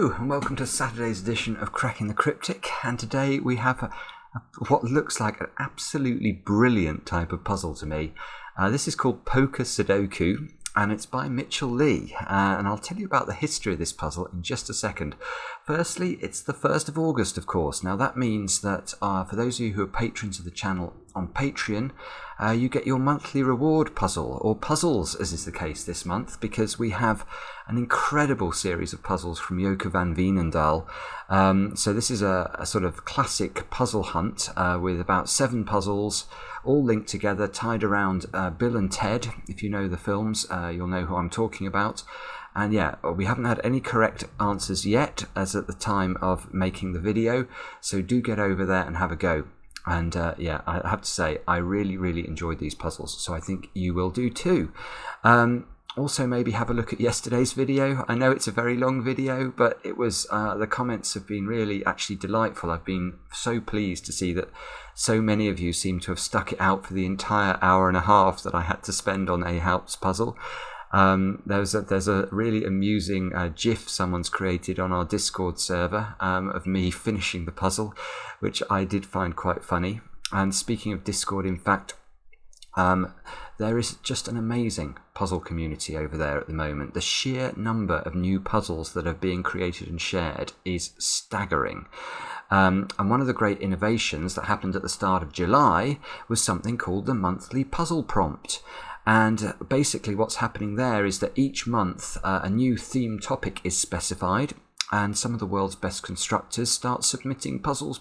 Hello and welcome to Saturday's edition of Cracking the Cryptic, and today we have what looks like an absolutely brilliant type of puzzle to me. This is called Poker Sudoku and it's by Mitchell Lee, and I'll tell you about the history of this puzzle in just a second. Firstly, it's the 1st of August, of course. Now that means that for those of you who are patrons of the channel on Patreon, you get your monthly reward puzzle, or puzzles as is the case this month, because we have an incredible series of puzzles from Joke van Veenendaal. So this is a sort of classic puzzle hunt with about 7 puzzles, all linked together, tied around Bill and Ted. If you know the films, you'll know who I'm talking about. And yeah, we haven't had any correct answers yet, as at the time of making the video, so do get over there and have a go. And yeah, I have to say, I really enjoyed these puzzles, so I think you will do too. Also, maybe have a look at yesterday's video. I know it's a very long video, but it was the comments have been really actually delightful. I've been so pleased to see that so many of you seem to have stuck it out for the entire hour and a half that I had to spend on a Halps puzzle. There's a really amusing GIF someone's created on our Discord server of me finishing the puzzle, which I did find quite funny. And speaking of Discord, in fact, there is just an amazing puzzle community over there at the moment. The sheer number of new puzzles that are being created and shared is staggering. And one of the great innovations that happened at the start of July was something called the monthly puzzle prompt. And basically what's happening there is that each month a new theme topic is specified, and some of the world's best constructors start submitting puzzles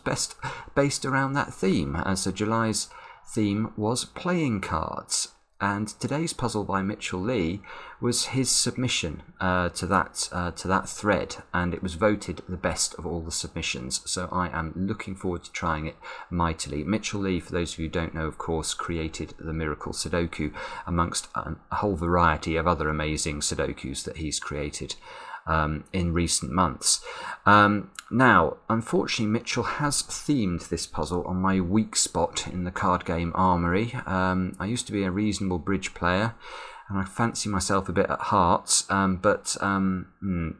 based around that theme. And so July's theme was playing cards. And today's puzzle by Mitchell Lee was his submission to that thread, and it was voted the best of all the submissions. So I am looking forward to trying it mightily. Mitchell Lee, for those of you who don't know, of course, created the Miracle Sudoku, amongst a whole variety of other amazing Sudokus that he's created in recent months. Now, unfortunately, Mitchell has themed this puzzle on my weak spot in the card game Armory. I used to be a reasonable bridge player, and I fancy myself a bit at hearts, but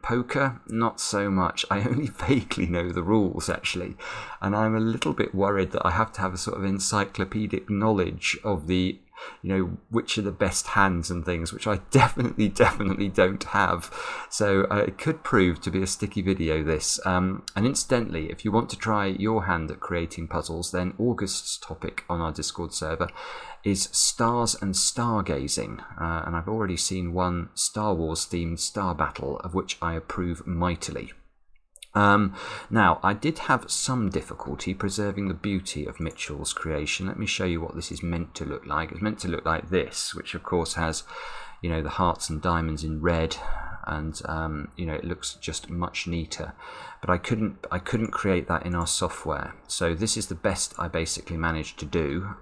poker, not so much. I only vaguely know the rules, actually, and I'm a little bit worried that I have to have a sort of encyclopedic knowledge of the, you know, which are the best hands and things, which I definitely don't have. So it could prove to be a sticky video, this. And incidentally, if you want to try your hand at creating puzzles, then August's topic on our Discord server is stars and stargazing. And I've already seen one Star Wars themed star battle, of which I approve mightily. Now, I did have some difficulty preserving the beauty of Mitchell's creation. Let me show you what this is meant to look like. It's meant to look like this, which of course has, you know, the hearts and diamonds in red, and you know, it looks just much neater. But I couldn't create that in our software. So this is the best I basically managed to do.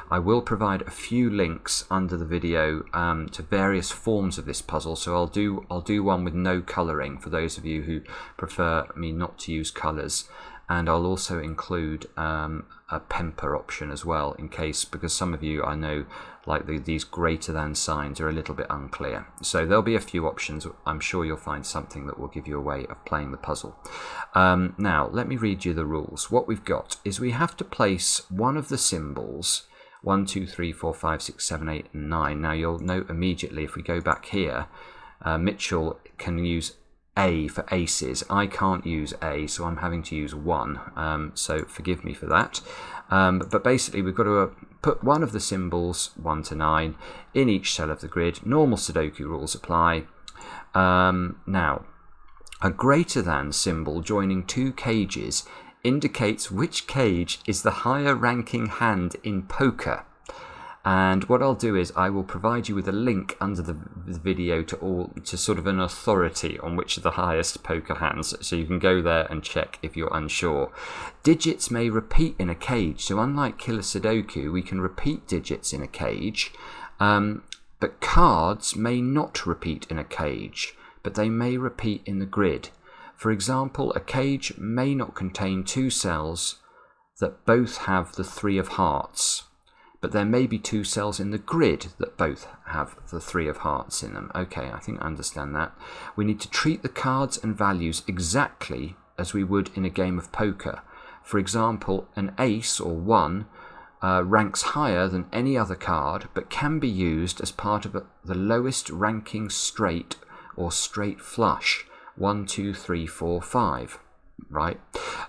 I will provide a few links under the video to various forms of this puzzle. So I'll do one with no colouring for those of you who prefer me not to use colours, and I'll also include a Penpa option as well, in case, because some of you, I know, like these greater than signs are a little bit unclear. So there'll be a few options. I'm sure you'll find something that will give you a way of playing the puzzle. Now, let me read you the rules. What we've got is we have to place one of the symbols, 1, 2, 3, 4, 5, 6, 7, 8, and 9. Now, you'll note immediately, if we go back here, Mitchell can use A for aces. I can't use A, so I'm having to use 1. So forgive me for that. But basically, we've got to put one of the symbols, 1 to 9, in each cell of the grid. Normal Sudoku rules apply. Now, a greater than symbol joining 2 cages indicates which cage is the higher ranking hand in poker. And what I'll do is I will provide you with a link under the video to sort of an authority on which are the highest poker hands, so you can go there and check if you're unsure. Digits may repeat in a cage, so unlike Killer Sudoku, we can repeat digits in a cage, but cards may not repeat in a cage, but they may repeat in the grid. For example, a cage may not contain 2 cells that both have the 3 of hearts, but there may be 2 cells in the grid that both have the 3 of hearts in them. Okay, I think I understand that. We need to treat the cards and values exactly as we would in a game of poker. For example, an ace or 1 ranks higher than any other card, but can be used as part of the lowest ranking straight or straight flush. 1, 2, 3, 4, 5. Right.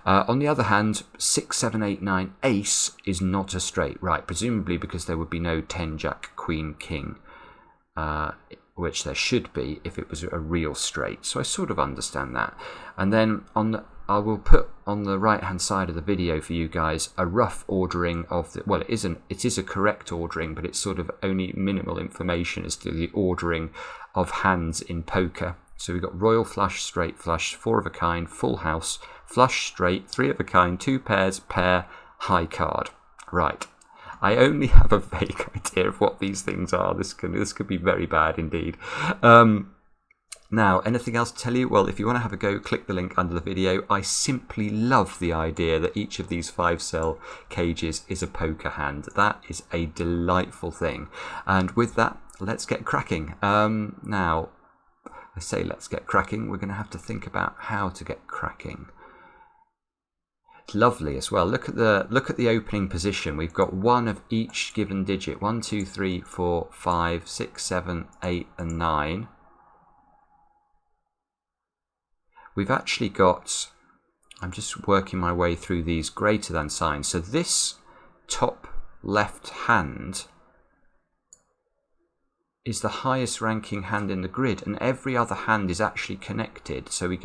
On the other hand, 6, 7, 8, 9 ace is not a straight. Right. Presumably because there would be no 10, jack, queen, king, which there should be if it was a real straight. So I sort of understand that. And then I will put on the right hand side of the video for you guys a rough ordering of the, well, it is a correct ordering, but it's sort of only minimal information as to the ordering of hands in poker. So we've got royal flush, straight flush, 4 of a kind, full house, flush, straight, 3 of a kind, 2 pairs, pair, high card. Right. I only have a vague idea of what these things are. This could be very bad indeed. Now, anything else to tell you? Well, if you want to have a go, click the link under the video. I simply love the idea that each of these 5-cell cages is a poker hand. That is a delightful thing. And with that, let's get cracking. Now, I say let's get cracking. We're going to have to think about how to get cracking. It's lovely as well. Look at the opening position. We've got 1 of each given digit. 1, 2, 3, 4, 5, 6, 7, 8, and 9. We've actually got, I'm just working my way through these greater than signs. So this top left hand is the highest ranking hand in the grid, and every other hand is actually connected. So we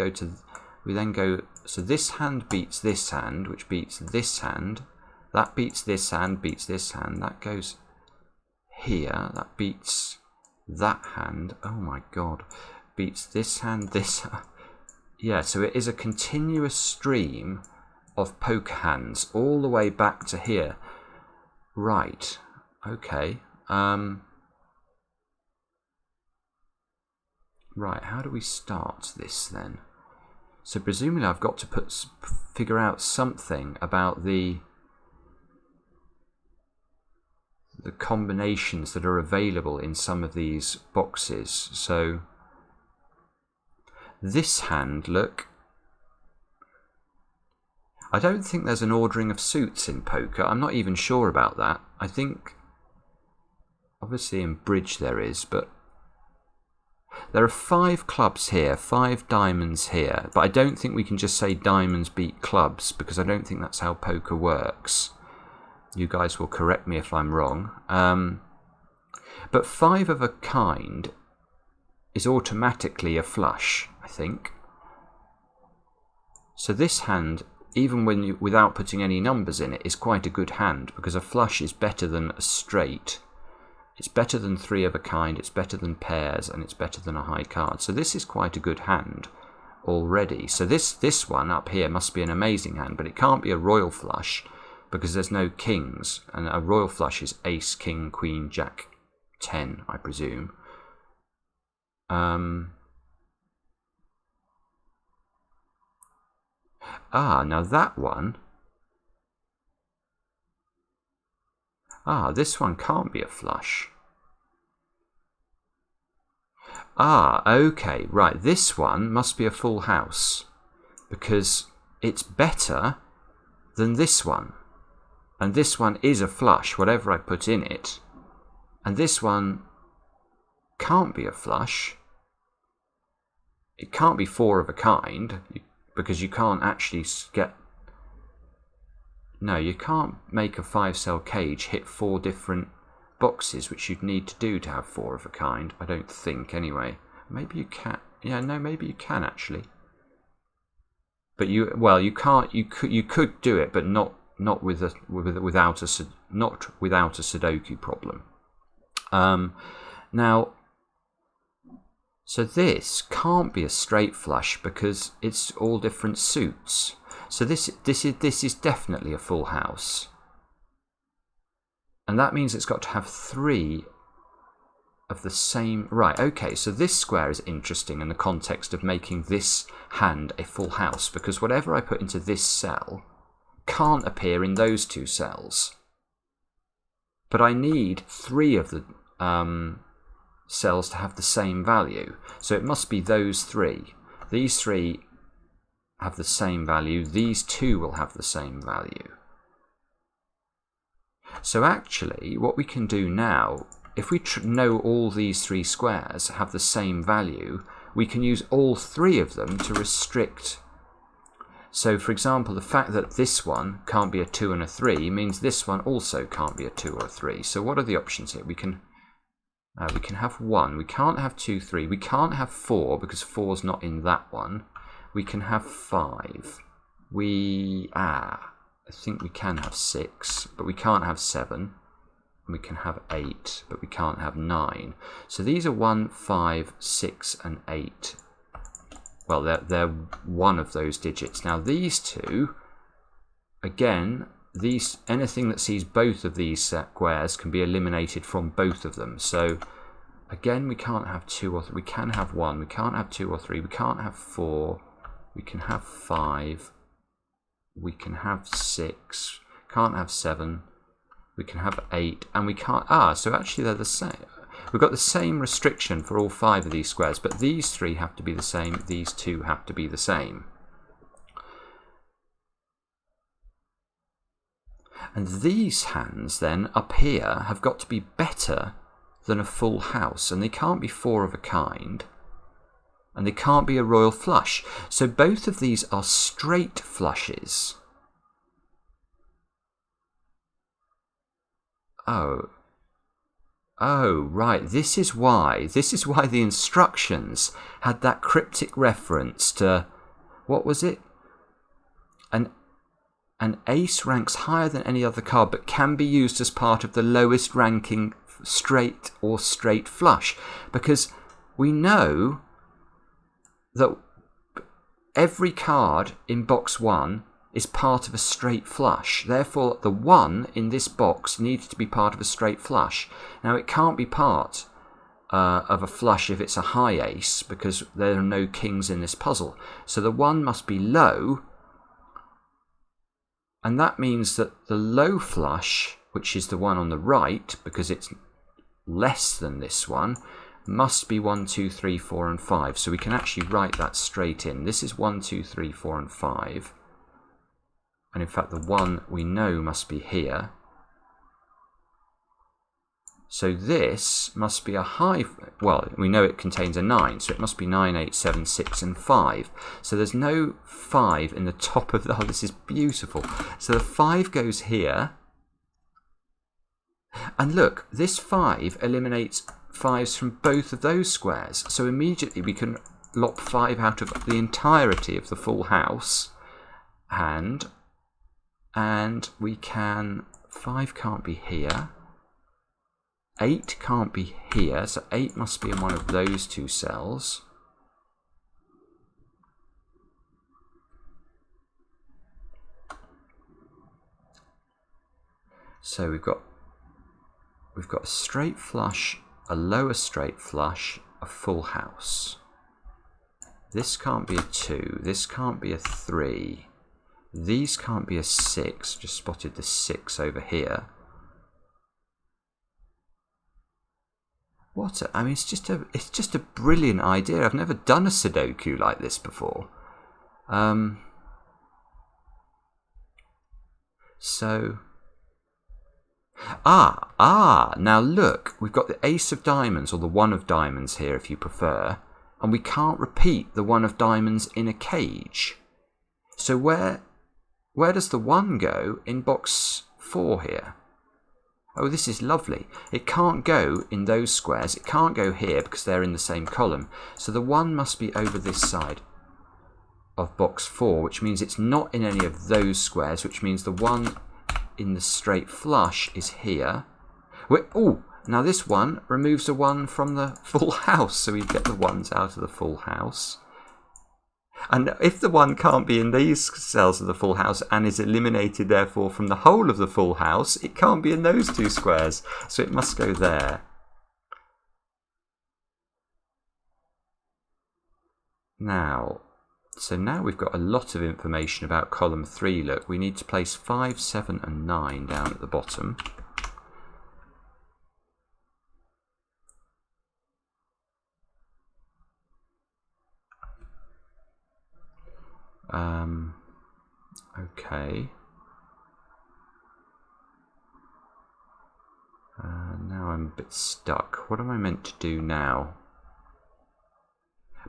then go, so this hand beats this hand, which beats this hand, that beats this hand, beats this hand, that goes here, that beats that hand, oh my god, beats this hand, this, yeah, so it is a continuous stream of poker hands all the way back to here. Right, okay, right, how do we start this then? So presumably I've got to figure out something about the combinations that are available in some of these boxes. So this hand, look, I don't think there's an ordering of suits in poker. I'm not even sure about that. I think obviously in bridge there is, but there are 5 clubs here, 5 diamonds here, but I don't think we can just say diamonds beat clubs, because I don't think that's how poker works. You guys will correct me if I'm wrong. But 5 of a kind is automatically a flush, I think. So this hand, even without putting any numbers in it, is quite a good hand, because a flush is better than a straight. It's better than 3 of a kind, it's better than pairs, and it's better than a high card. So this is quite a good hand already. So this one up here must be an amazing hand, but it can't be a royal flush because there's no kings. And a royal flush is ace, king, queen, jack, 10, I presume. Now that one... this one can't be a flush. Okay, right. This one must be a full house because it's better than this one. And this one is a flush, whatever I put in it. And this one can't be a flush. It can't be 4 of a kind because you can't actually get... No, you can't make a 5-cell cage hit 4 different boxes, which you'd need to do to have 4 of a kind. I don't think, anyway. Maybe you can. Yeah, no, maybe you can actually. But you can't. You could do it, but not without a Sudoku problem. Now, so this can't be a straight flush because it's all different suits. So this is definitely a full house. And that means it's got to have 3 of the same... Right, okay, so this square is interesting in the context of making this hand a full house, because whatever I put into this cell can't appear in those 2 cells. but I need 3 of the cells to have the same value. So it must be those 3. These 3 have the same value. These 2 will have the same value. So actually, what we can do now, if we know all these 3 squares have the same value, we can use all 3 of them to restrict. So for example, the fact that this one can't be a 2 and a 3 means this one also can't be a 2 or a 3. So what are the options here? We can have 1. We can't have 2, 3. We can't have 4 because 4 is not in that one. We can have 5. I think we can have 6, but we can't have 7. And we can have 8, but we can't have 9. So these are 1, 5, 6, and 8. Well, they're one of those digits. Now these 2, again, anything that sees both of these squares can be eliminated from both of them. So again, we can't have 2 or 3. We can have 1. We can't have 2 or 3. We can't have 4. We can have 5. We can have 6. Can't have 7. We can have 8, and we can't. So actually they're the same. We've got the same restriction for all 5 of these squares, but these 3 have to be the same. These 2 have to be the same. And these hands then up here have got to be better than a full house, and they can't be 4 of a kind, and they can't be a royal flush. So both of these are straight flushes. Oh, right. This is why the instructions had that cryptic reference to, what was it? An ace ranks higher than any other card, but can be used as part of the lowest ranking straight or straight flush. Because we know that every card in box 1 is part of a straight flush. Therefore, the 1 in this box needs to be part of a straight flush. Now, it can't be part of a flush if it's a high ace, because there are no kings in this puzzle. So the 1 must be low, and that means that the low flush, which is the one on the right, because it's less than this one, must be 1, 2, 3, 4, and 5. So we can actually write that straight in. This is 1, 2, 3, 4, and 5. And in fact, the 1 we know must be here. So this must be a high, well, we know it contains a 9, so it must be 9, 8, 7, 6, and 5. So there's no 5 in the top of the, oh, this is beautiful. So the 5 goes here. And look, this 5 eliminates 5s from both of those squares. So immediately we can lop 5 out of the entirety of the full house. And we can, 5 can't be here. 8 can't be here, so 8 must be in one of those 2 cells. So we've got a straight flush, a lower straight flush, a full house. This can't be a 2, this can't be a 3. These can't be a 6, just spotted the 6 over here. I mean, it's just a brilliant idea. I've never done a Sudoku like this before. So, now look, we've got the ace of diamonds, or the 1 of diamonds here if you prefer, and we can't repeat the 1 of diamonds in a cage. So where does the 1 go in box 4 here? Oh, this is lovely. It can't go in those squares. It can't go here because they're in the same column. So the 1 must be over this side of box 4, which means it's not in any of those squares, which means the 1 in the straight flush is here. Oh, now this 1 removes a 1 from the full house, so we get the 1s out of the full house. And if the 1 can't be in these cells of the full house and is eliminated, therefore, from the whole of the full house, it can't be in those 2 squares. So it must go there. So now we've got a lot of information about column 3. Look, we need to place 5, 7, and 9 down at the bottom. Okay. Now I'm a bit stuck. What am I meant to do now?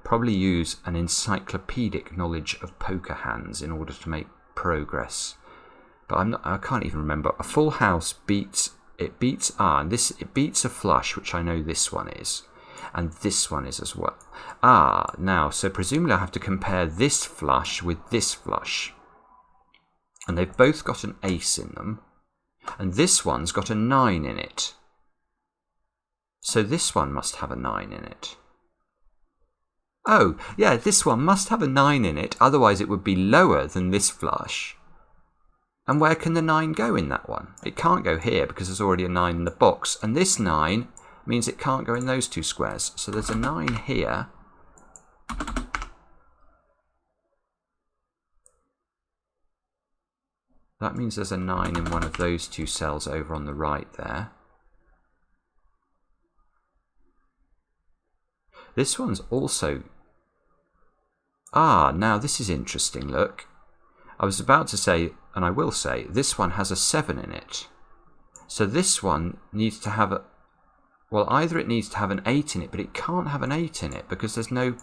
Probably use an encyclopedic knowledge of poker hands in order to make progress. But I can't even remember. A full house beats it beats a flush, which I know this one is, and this one is as well. Now so presumably I have to compare this flush with this flush, and they've both got an ace in them, and this one's got a 9 in it. So this one must have a 9 in it. Oh, yeah, this one must have a 9 in it, otherwise it would be lower than this flush. And where can the 9 go in that one? It can't go here because there's already a 9 in the box. And this 9 means it can't go in those two squares. So there's a 9 here. That means there's a 9 in one of those two cells over on the right there. This one's also... now this is interesting, look. I was about to say, and I will say, this one has a 7 in it. So this one needs to have a... Well, either it needs to have an 8 in it, but it can't have an 8 in it because there's no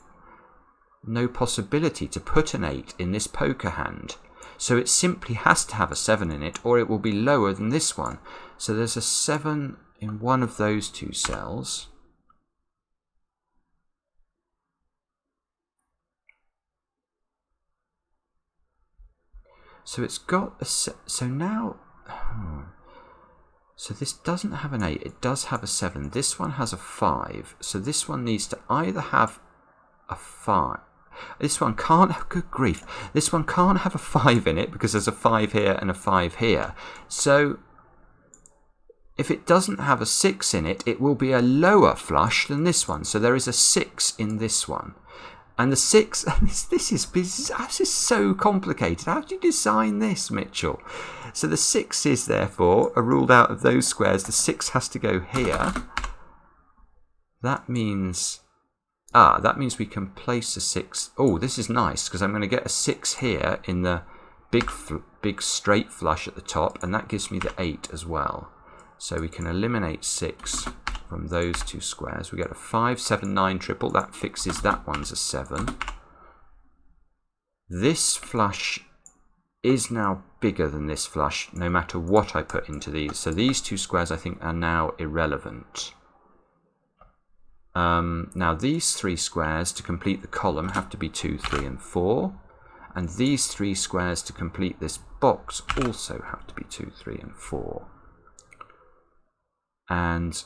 possibility to put an 8 in this poker hand. So it simply has to have a 7 in it, or it will be lower than this one. So there's a 7 in one of those two cells. So it's got a... So now... So this doesn't have an 8. It does have a 7. This one has a 5. So this one needs to either have a 5. This one can't have... Good grief. This one can't have a 5 in it because there's a 5 here and a 5 here. So if it doesn't have a 6 in it, it will be a lower flush than this one. So there is a 6 in this one. And the 6, this is bizarre. This is so complicated. How do you design this, Mitchell? So the 6s, therefore, are ruled out of those squares. The 6 has to go here. That means we can place a 6. Oh, this is nice, because I'm going to get a 6 here in the big straight flush at the top, and that gives me the 8 as well. So we can eliminate 6 from those two squares. We get a 5, 7, 9 triple. That fixes that one's a 7. This flush is now bigger than this flush, no matter what I put into these. So these two squares, I think, are now irrelevant. Now these 3 squares to complete the column have to be 2, 3, and 4. And these 3 squares to complete this box also have to be 2, 3, and 4. And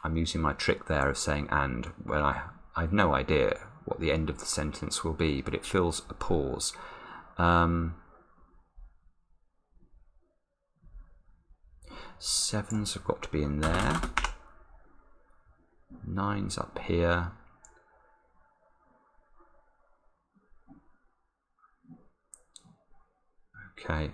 I'm using my trick there of saying and, when I have no idea what the end of the sentence will be, but it fills a pause. 7s have got to be in there. 9's up here. Okay.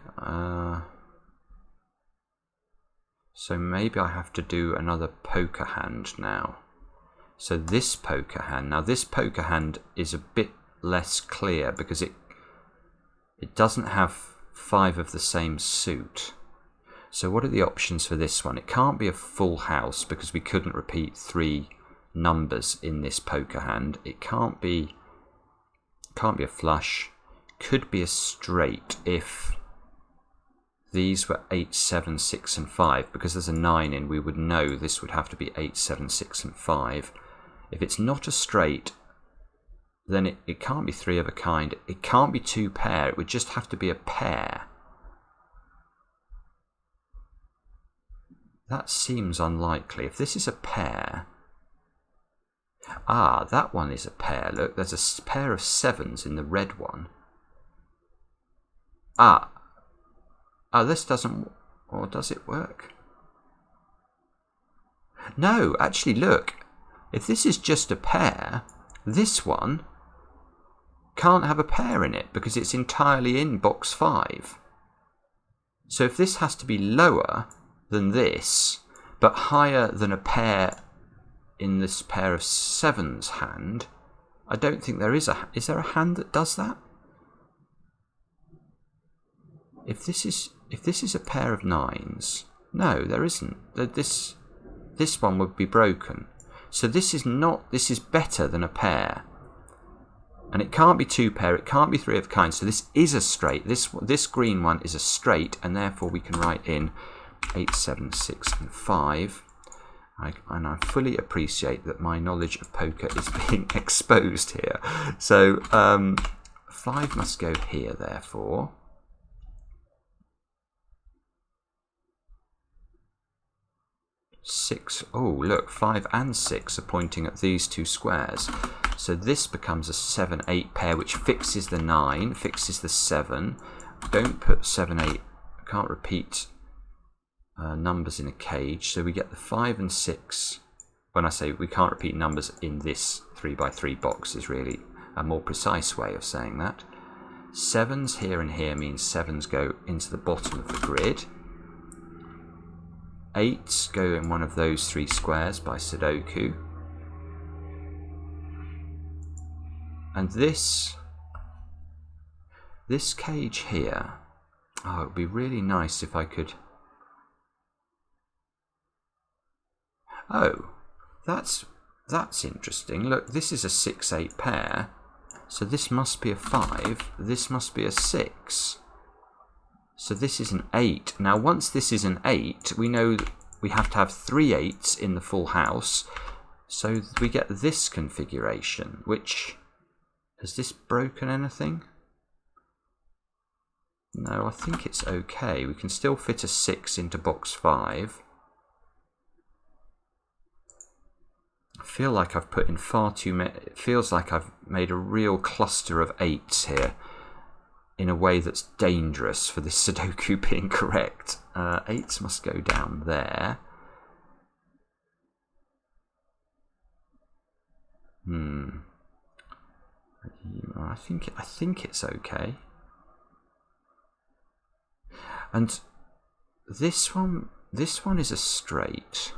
So maybe I have to do another poker hand now. So this poker hand. Now this poker hand is a bit less clear because it doesn't have 5 of the same suit. So what are the options for this one? It can't be a full house because we couldn't repeat 3 numbers in this poker hand. It can't be a flush. Could be a straight if these were 8, 7, 6, and 5. Because there's a 9 in, we would know this would have to be 8, 7, 6, and 5. If it's not a straight, then it can't be 3 of a kind. It can't be 2 pair. It would just have to be a pair. That seems unlikely. If this is a pair... that one is a pair. Look, there's a pair of 7s in the red one. This doesn't... Or does it work? No, actually, look. If this is just a pair, this one can't have a pair in it because it's entirely in box 5. So if this has to be lower than this, but higher than a pair in this pair of 7s hand, I don't think there is a... Is there a hand that does that? If this is a pair of 9s... No, there isn't. This one would be broken. So this is better than a pair. And it can't be 2 pair, it can't be 3 of kind. So this is a straight. This green one is a straight, and therefore we can write in 8, 7, 6, and 5. And I fully appreciate that my knowledge of poker is being exposed here. So 5 must go here, therefore. 6. Oh, look, 5 and 6 are pointing at these 2 squares. So this becomes a 7, 8 pair, which fixes the 9, fixes the 7. Don't put 7, 8. I can't repeat numbers in a cage. So we get the 5 and 6. When I say we can't repeat numbers in this 3x3 box is really a more precise way of saying that. 7s here and here means 7s go into the bottom of the grid. 8s go in one of those 3 squares by Sudoku. And this cage here, oh, it would be really nice if I could... Oh, that's interesting. Look, this is a 6-8 pair, so this must be a 5, this must be a 6. So this is an 8. Now once this is an 8, we know that we have to have 3 8s in the full house. So we get this configuration, which... Has this broken anything? No, I think it's okay. We can still fit a 6 into box 5. I feel like I've put in far too many... It feels like I've made a real cluster of 8s here, in a way that's dangerous for this Sudoku being correct. 8s must go down there. I think it's okay. And this one is a straight.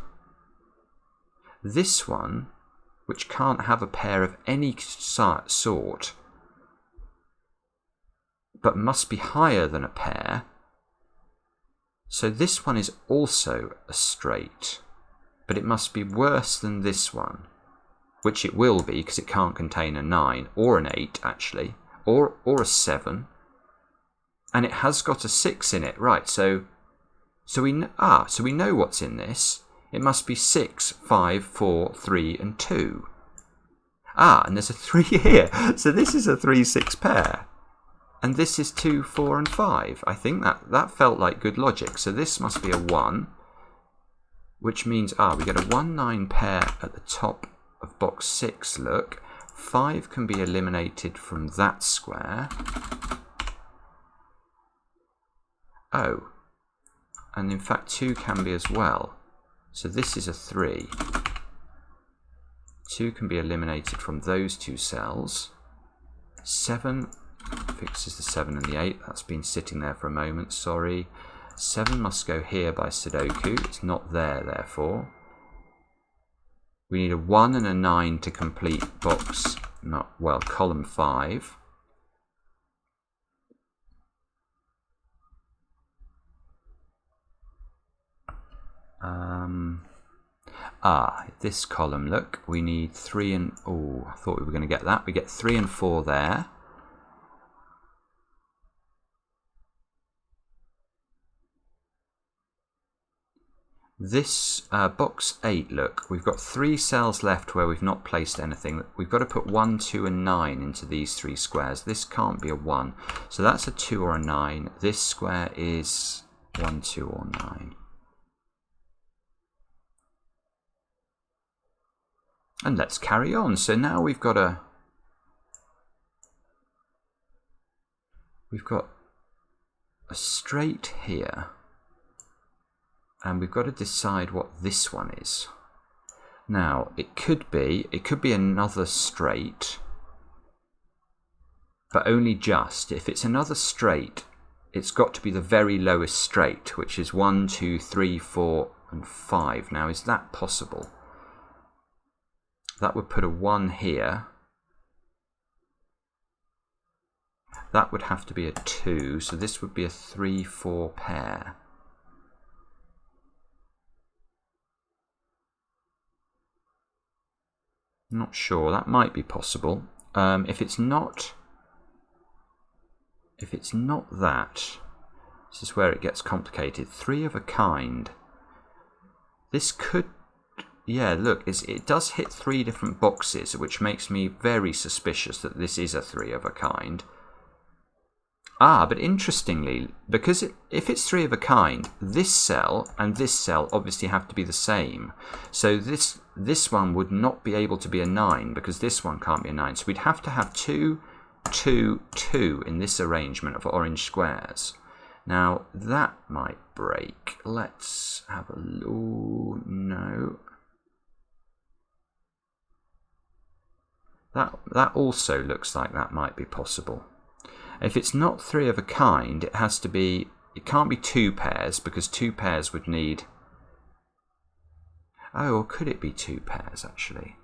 This one, which can't have a pair of any sort, but must be higher than a pair. So this one is also a straight, but it must be worse than this one, which it will be because it can't contain a 9 or an 8 actually, or a 7, and it has got a 6 in it. Right, so we know what's in this. It must be 6, 5, 4, 3, and 2. And there's a 3 here. So this is a 3-6 pair. And this is 2, 4, and 5. I think that felt like good logic. So this must be a 1, which means, we get a 1-9 pair at the top of box 6, look. 5 can be eliminated from that square. Oh. And in fact 2 can be as well. So this is a 3. 2 can be eliminated from those 2 cells. 7 fixes the 7 and the 8. That's been sitting there for a moment, sorry. 7 must go here by Sudoku. It's not there, therefore. We need a 1 and a 9 to complete column 5. This column, look, we need 3 and... Oh, I thought we were going to get that. We get 3 and 4 there. This box 8, look, we've got 3 cells left where we've not placed anything. We've got to put 1, 2 and 9 into these 3 squares. This can't be a 1, so that's a 2 or a 9. This square is 1, 2 or 9. And let's carry on. So now we've got a straight here. And we've got to decide what this one is. Now, it could be another straight, but only just. If it's another straight, it's got to be the very lowest straight, which is 1, 2, 3, 4, and 5. Now, is that possible? That would put a 1 here, That would have to be a 2, so this would be a 3-4 pair. Not sure, that might be possible. If it's not that, this is where it gets complicated. 3 of a kind. This could, yeah, look, it does hit 3 different boxes, which makes me very suspicious that this is a 3 of a kind. But interestingly, because if it's 3 of a kind, this cell and this cell obviously have to be the same. So this one would not be able to be a 9 because this one can't be a 9. So we'd have to have 2, 2, 2 in this arrangement of orange squares. Now that might break. Let's have a look. Oh, no. That also looks like that might be possible. If it's not 3 of a kind, it has to be, it can't be 2 pairs because 2 pairs would need, or could it be 2 pairs actually?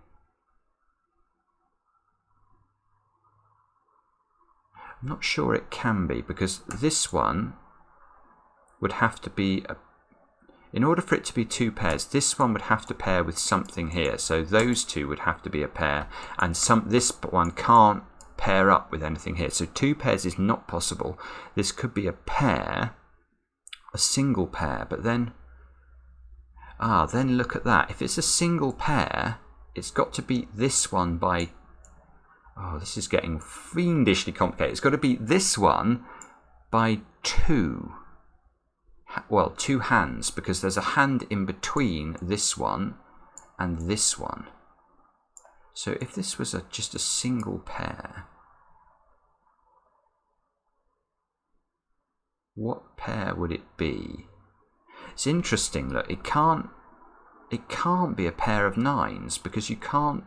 I'm not sure it can be because this one would have to be, in order for it to be 2 pairs, this one would have to pair with something here. So those 2 would have to be a pair and this one can't pair up with anything here. So 2 pairs is not possible. This could be a pair, a single pair, but then look at that. If it's a single pair, it's got to be this one by, this is getting fiendishly complicated. It's got to be this one by 2. Well, 2 hands, because there's a hand in between this one and this one. So if this was just a single pair, what pair would it be? It's interesting. Look, it can't be a pair of 9s because you can't.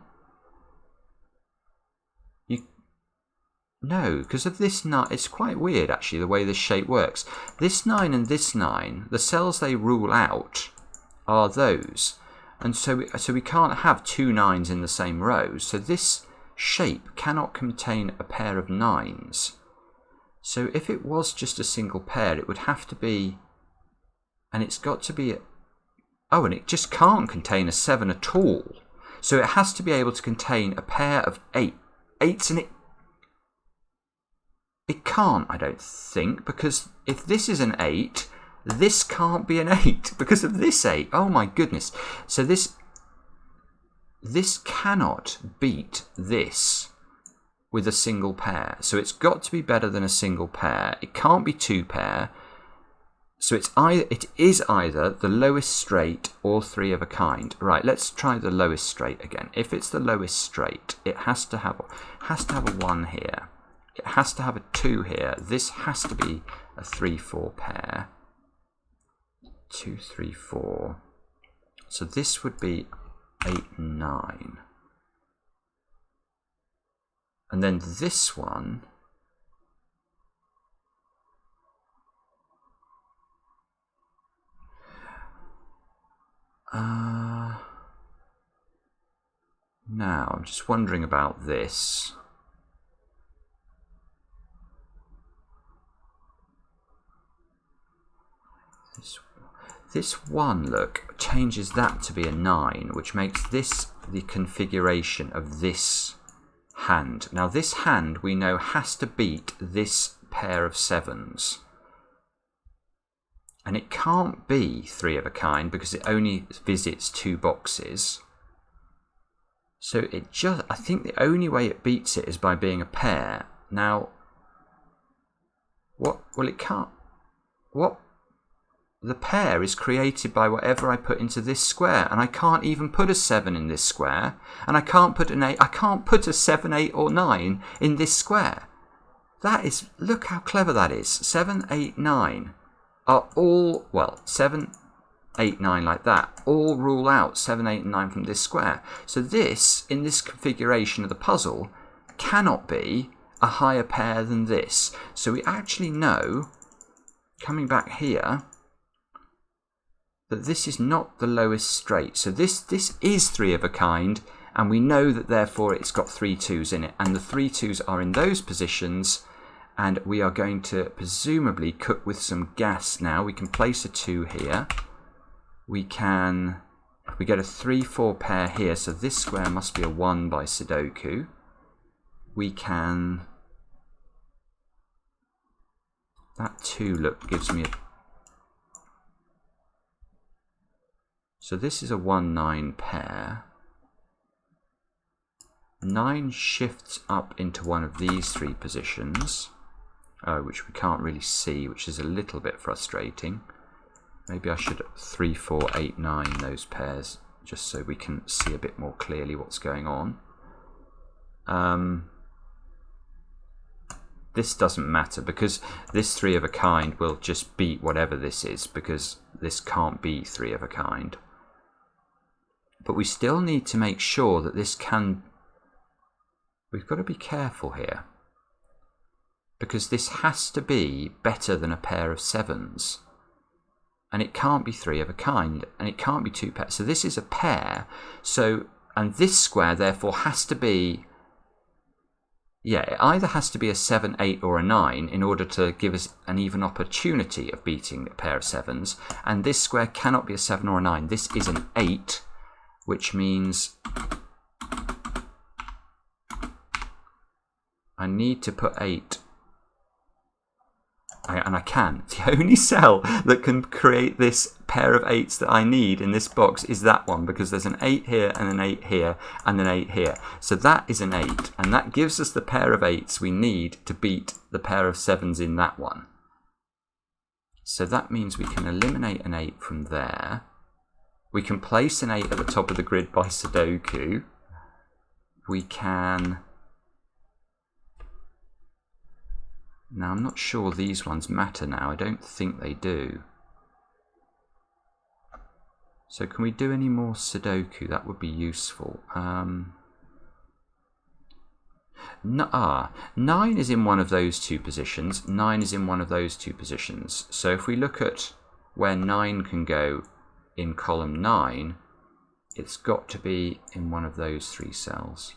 No, because of this 9. It's quite weird actually the way this shape works. This 9 and this 9, the cells they rule out are those. And so we can't have 2 9s in the same rows. So this shape cannot contain a pair of 9s. So if it was just a single pair, it would have to be, and it's got to be, and it just can't contain a 7 at all. So it has to be able to contain a pair of 8s, and it can't, I don't think, because if this is an 8, this can't be an 8 because of this 8. Oh my goodness. So this cannot beat this with a single pair. So it's got to be better than a single pair. It can't be 2 pair. So it is either the lowest straight or 3 of a kind. Right, let's try the lowest straight again. If it's the lowest straight, it has to have a 1 here. It has to have a 2 here. This has to be a 3-4 pair. 2, 3, 4. So this would be 8, 9. And then this one, now I'm just wondering about this. This one, look, changes that to be a 9, which makes this the configuration of this hand. Now this hand we know has to beat this pair of 7s. And it can't be 3 of a kind because it only visits 2 boxes. So I think the only way it beats it is by being a pair. Now, it can't. The pair is created by whatever I put into this square, and I can't even put a 7 in this square, and I can't put an 8. I can't put a 7, 8, or 9 in this square. That is, look how clever that is. 7, 8, 9 are all, 7, 8, 9 like that, all rule out 7, 8, and 9 from this square. So this, in this configuration of the puzzle, cannot be a higher pair than this. So we actually know, coming back here, that this is not the lowest straight. So this is 3 of a kind, and we know that therefore it's got 3 2s in it, and the 3 2s are in those positions, And we are going to presumably cook with some gas now. We can place a 2 here. We get a 3-4 pair here, so this square must be a 1 by Sudoku. We can... That 2, look, gives me a... So this is a 1-9 pair. 9 shifts up into one of these 3 positions, which we can't really see, which is a little bit frustrating. Maybe I should 3, 4, 8, 9 those pairs, just so we can see a bit more clearly what's going on. This doesn't matter because this 3 of a kind will just beat whatever this is, because this can't be 3 of a kind. But we still need to make sure that this can... We've got to be careful here, because this has to be better than a pair of 7s. And it can't be 3 of a kind, and it can't be 2 pairs. So this is a pair. So, and this square therefore has to be, yeah, it either has to be a 7, 8 or a 9 in order to give us an even opportunity of beating a pair of 7s. And this square cannot be a 7 or a 9. This is an 8, which means I need to put 8. And I can. The only cell that can create this pair of 8s that I need in this box is that one, because there's an 8 here and an 8 here and an 8 here. So that is an 8, and that gives us the pair of 8s we need to beat the pair of 7s in that one. So that means we can eliminate an 8 from there. We can place an 8 at the top of the grid by Sudoku. We can... Now, I'm not sure these ones matter now. I don't think they do. So can we do any more Sudoku? That would be useful. 9 is in one of those 2 positions. 9 is in one of those 2 positions. So if we look at where 9 can go in column 9, it's got to be in one of those 3 cells.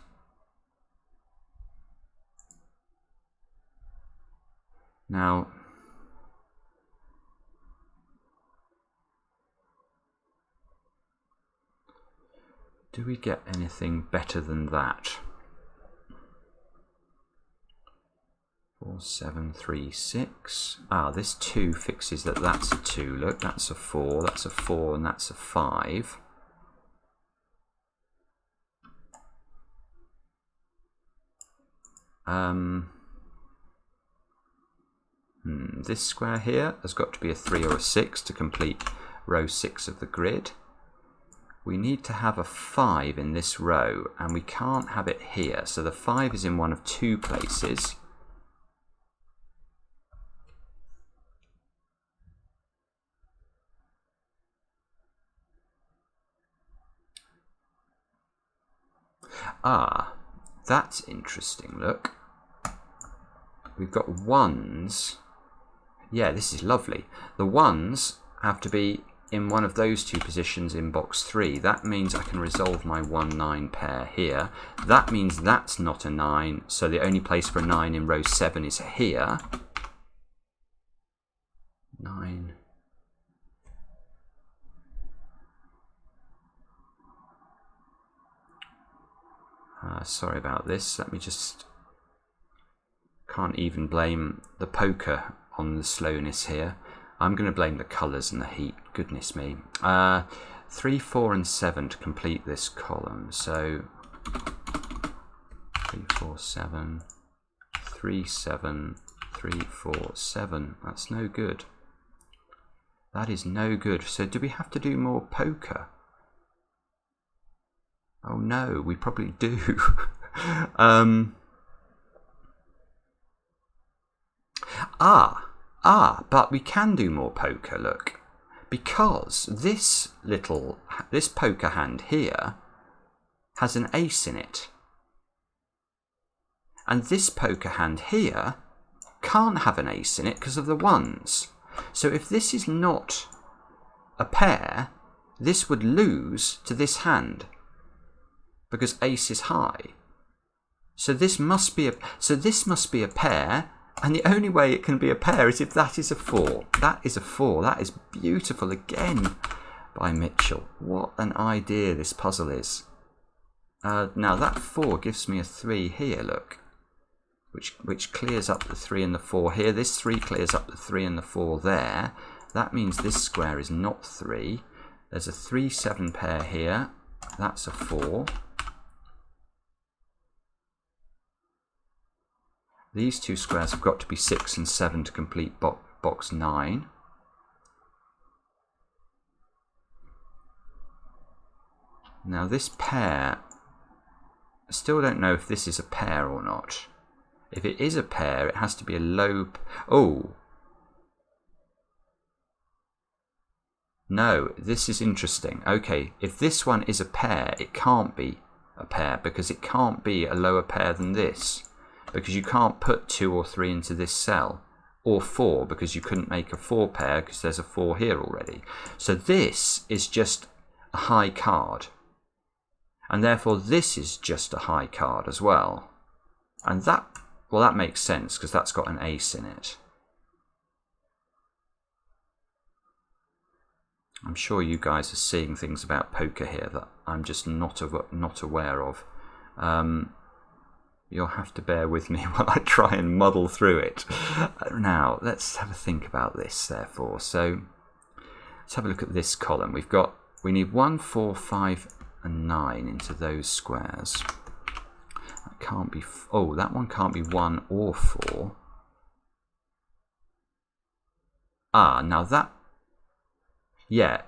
Now, do we get anything better than that? 4, 7, 3, 6. This 2 fixes that that's a 2. Look, that's a 4, that's a 4, and that's a 5. This square here has got to be a 3 or a 6 to complete row 6 of the grid. We need to have a 5 in this row, and we can't have it here. So the 5 is in one of 2 places. That's interesting, look. We've got 1s. Yeah, this is lovely. The 1s have to be in one of those 2 positions in box 3. That means I can resolve my 1-9 pair here. That means that's not a 9, so the only place for a 9 in row 7 is here. 9. Sorry about this. Let me just... Can't even blame the poker on the slowness here. I'm going to blame the colours and the heat. Goodness me. 3, 4 and 7 to complete this column. So 3, 4, 7, 3, 7, 3, 4, 7. That's no good. That is no good. So do we have to do more poker? Oh no, we probably do. But we can do more poker, look. Because this poker hand here has an ace in it. And this poker hand here can't have an ace in it because of the 1s. So if this is not a pair, this would lose to this hand because ace is high. So this must be a pair, And the only way it can be a pair is if that is a 4. That is a 4. That is beautiful again by Mitchell. What an idea this puzzle is. Now that 4 gives me a 3 here, look. Which clears up the 3 and the 4 here. This 3 clears up the 3 and the 4 there. That means this square is not 3. There's a 3-7 pair here. That's a 4. These two squares have got to be 6 and 7 to complete box 9. Now this pair, I still don't know if this is a pair or not. If it is a pair, it has to be a low... Oh! No, this is interesting. Okay, if this one is a pair, it can't be a pair because it can't be a lower pair than this. Because you can't put 2 or 3 into this cell, or 4 because you couldn't make a 4 pair because there's a 4 here already. So this is just a high card, and therefore this is just a high card as well. And that, well, that makes sense because that's got an ace in it. I'm sure you guys are seeing things about poker here that I'm just not aware of. You'll have to bear with me while I try and muddle through it. Now, let's have a think about this, therefore. So, let's have a look at this column. We need 1, 4, 5, and 9 into those squares. That can't be... Oh, that one can't be 1 or 4. Ah, now that... Yeah.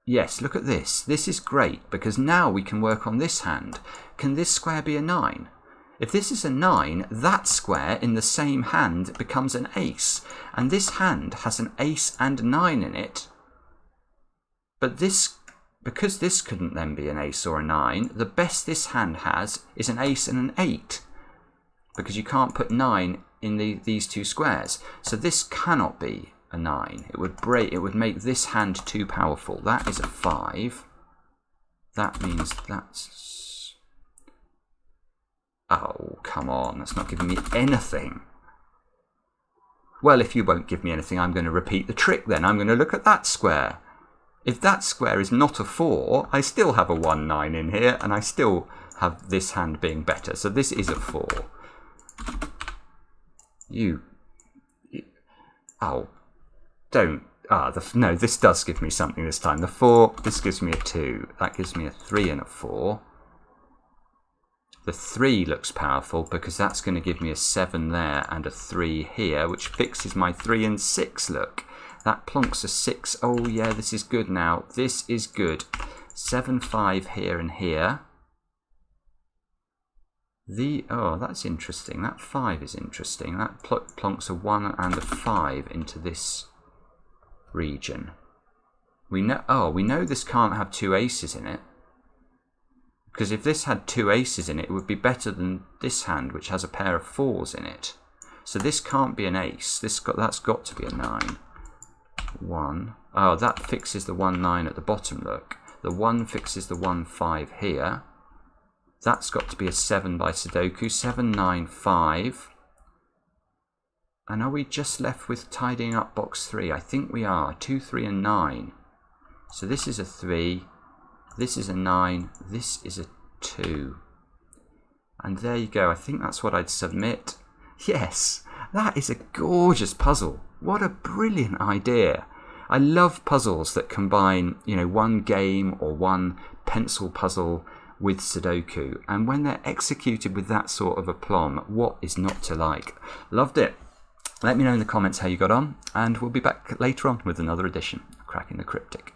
Yes, look at this. This is great, because now we can work on this hand. Can this square be a 9? If this is a 9, that square in the same hand becomes an ace. And this hand has an ace and a 9 in it. But this, because this couldn't then be an ace or a 9, the best this hand has is an ace and an 8. Because you can't put 9 in these two squares. So this cannot be a 9. It would make this hand too powerful. That is a 5. That means that's... Oh, come on, that's not giving me anything. Well, if you won't give me anything, I'm going to repeat the trick then. I'm going to look at that square. If that square is not a 4, I still have a 1, 9 in here, and I still have this hand being better. So this is a 4. Oh, don't. No, this does give me something this time. The 4, this gives me a 2. That gives me a 3 and a 4. The 3 looks powerful because that's going to give me a 7 there and a 3 here, which fixes my 3 and 6, look. That plonks a 6. Oh yeah, this is good now. This is good. 7, 5 here and here. Oh, that's interesting. That 5 is interesting. That plonks a 1 and a 5 into this region. We know this can't have 2 aces in it. Because if this had 2 aces in it, it would be better than this hand, which has a pair of 4s in it. So this can't be an ace. That's got to be a 9. 1. Oh, that fixes the 1, 9 at the bottom, look. The 1 fixes the 1, 5 here. That's got to be a 7 by Sudoku. 7, 9, 5. And are we just left with tidying up box 3? I think we are. 2, 3, and 9. So this is a 3. This is a 9, this is a 2. And there you go, I think that's what I'd submit. Yes, that is a gorgeous puzzle. What a brilliant idea. I love puzzles that combine, one game or one pencil puzzle with Sudoku. And when they're executed with that sort of aplomb, what is not to like? Loved it. Let me know in the comments how you got on, and we'll be back later on with another edition of Cracking the Cryptic.